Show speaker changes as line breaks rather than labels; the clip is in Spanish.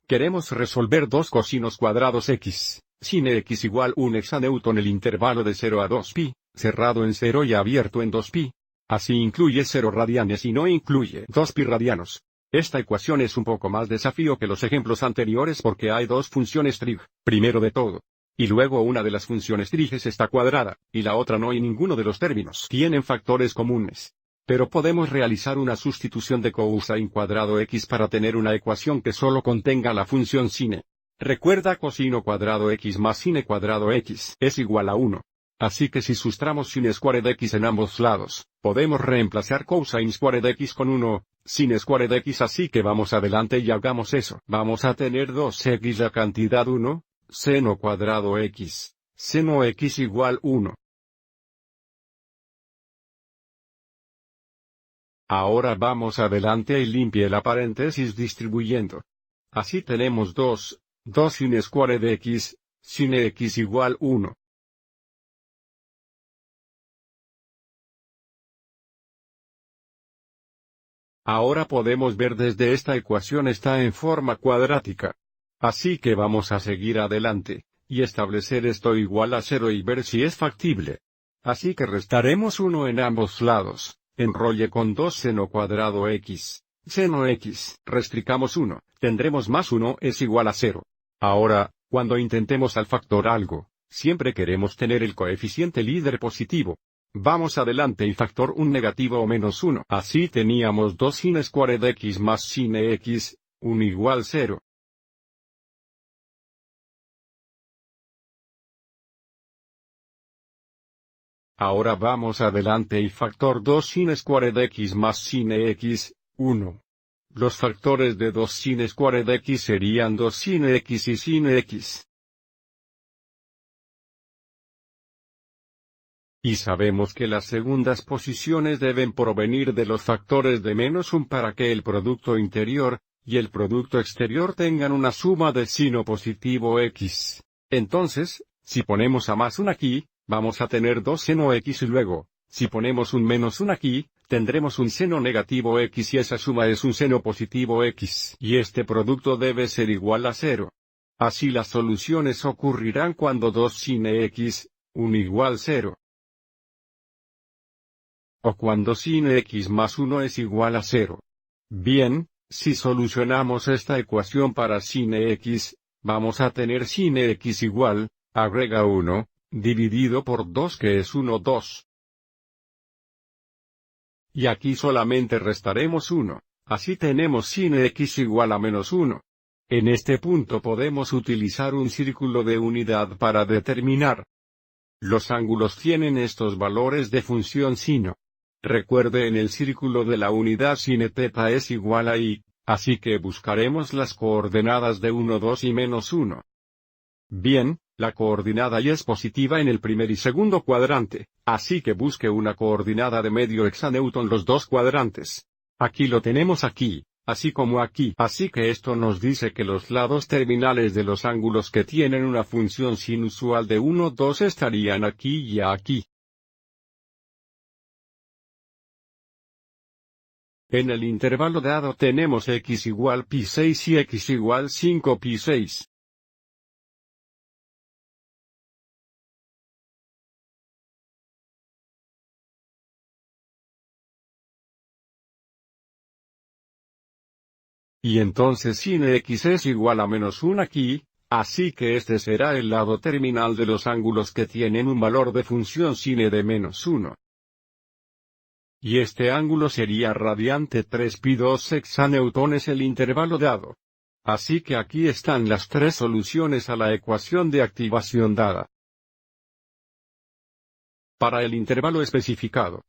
Queremos resolver 2 cosinos cuadrados x, sin x igual 1 hexanewton el intervalo de 0 a 2pi, cerrado en 0 y abierto en 2pi. Así incluye 0 radianes y no incluye 2pi radianos. Esta ecuación es un poco más desafío que los ejemplos anteriores porque hay 2 funciones trig, primero de todo. Y luego una de las funciones triges está cuadrada, y la otra no, y ninguno de los términos tienen factores comunes. Pero podemos realizar una sustitución de cosine cuadrado x para tener una ecuación que solo contenga la función sine. Recuerda, cosino cuadrado x más sine cuadrado x es igual a 1. Así que si sustramos sin squared x en ambos lados, podemos reemplazar cosine squared x con 1, sin squared x, así que vamos adelante y hagamos eso. Vamos a tener 2x la cantidad 1, seno cuadrado x, seno x igual 1. Ahora vamos adelante y limpie la paréntesis distribuyendo. Así tenemos 2 sin squared x, sin x igual 1. Ahora podemos ver desde esta ecuación está en forma cuadrática. Así que vamos a seguir adelante, y establecer esto igual a 0 y ver si es factible. Así que restaremos 1 en ambos lados, enrolle con 2 seno cuadrado x, seno x, restricamos 1, tendremos más 1 es igual a 0. Ahora, cuando intentemos al factor algo, siempre queremos tener el coeficiente líder positivo. Vamos adelante y factor un negativo o menos 1. Así teníamos 2 sin squared x más sin x, 1 igual 0. Ahora vamos adelante y factor 2 sin squared x más sin x, 1. Los factores de 2 sin squared x serían 2 sin x y sin x. Y sabemos que las segundas posiciones deben provenir de los factores de menos 1 para que el producto interior y el producto exterior tengan una suma de sino positivo x. Entonces, si ponemos a más 1 aquí, vamos a tener 2 seno x y luego, si ponemos un menos 1 aquí, tendremos un seno negativo x y esa suma es un seno positivo x. Y este producto debe ser igual a 0. Así las soluciones ocurrirán cuando 2 sin x, 1 igual 0. O cuando sin x más 1 es igual a 0. Bien, si solucionamos esta ecuación para sin x, vamos a tener sin x igual, agrega 1, dividido por 2 que es 1 2. Y aquí solamente restaremos 1, así tenemos sin x igual a menos 1. En este punto podemos utilizar un círculo de unidad para determinar. Los ángulos tienen estos valores de función sino. Recuerde, en el círculo de la unidad sin θ es igual a i, así que buscaremos las coordenadas de 1 2 y menos 1. Bien, la coordinada y es positiva en el primer y segundo cuadrante, así que busque una coordinada de medio hexanewton los dos cuadrantes. Aquí lo tenemos aquí, así como aquí. Así que esto nos dice que los lados terminales de los ángulos que tienen una función sinusual de 1 2 estarían aquí y aquí. En el intervalo dado tenemos x igual pi6 y x igual 5 pi6. Y entonces sin x es igual a menos 1 aquí, así que este será el lado terminal de los ángulos que tienen un valor de función sine de menos 1. Y este ángulo sería radiante 3pi2 hexanewtones el intervalo dado. Así que aquí están las 3 soluciones a la ecuación de activación dada. Para el intervalo especificado,